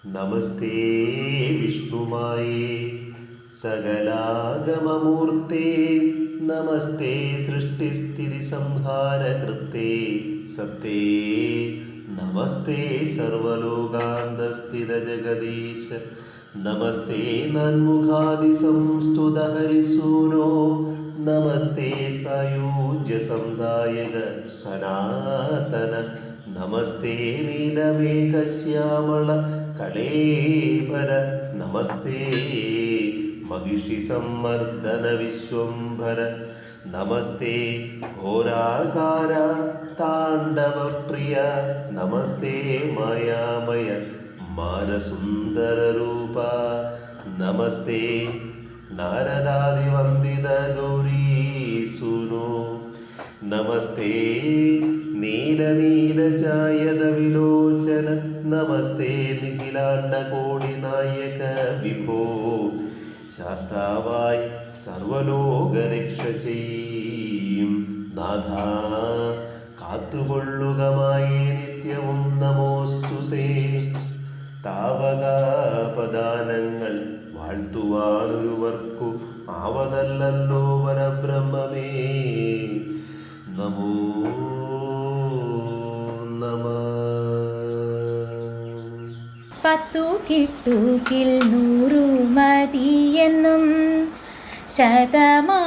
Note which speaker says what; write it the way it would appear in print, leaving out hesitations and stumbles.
Speaker 1: നമസ്തേ വിഷ്ണുമായേ സകലാഗമമൂർത്തേ നമസ്തേ സൃഷ്ടിസ്ഥിതി സംഹാരകൃത്തേ സത്തേ നമസ്തേ സർവലോകാന്തസ്ഥിതജഗദീശ നമസ്തേ നന്മുഖാദിസംസ്തുതഹരിസൂനോ നമസ്തേ സായൂജ്യസംദായക സനാതന നമസ്തേ നീലമേഘശ്യാമള കലേബര നമസ്തേ മഹിഷി സമ്മർദ്ദന വിശ്വംഭര നമസ്തേ ഘോരാകാര താണ്ഡവപ്രിയ നമസ്തേ മായാമയ മാനസുന്ദരരൂപ നമസ്തേ നാരദാദിവന്ദിത ഗൗരീസുനോ നമസ്തേ നീലനീലചായത വിലോചന നമസ്തേ നിഖിലാണ്ടകോടി നായക വിഭോ ശാസ്താവായി സർവലോകരക്ഷ ചെയ്യും നാഥ കാത്തുകൊള്ളുകമായി നിത്യവും നമോസ്തുതേ താവക പദാനങ്ങൾ വാഴ്ത്തുവാനൊരുവർക്കു ആവതല്ലല്ലോ പരബ്രഹ്മമേ നമോ നമ.
Speaker 2: 10 കിട്ടുകിൽ 100 മതിയെന്നും ശതമാ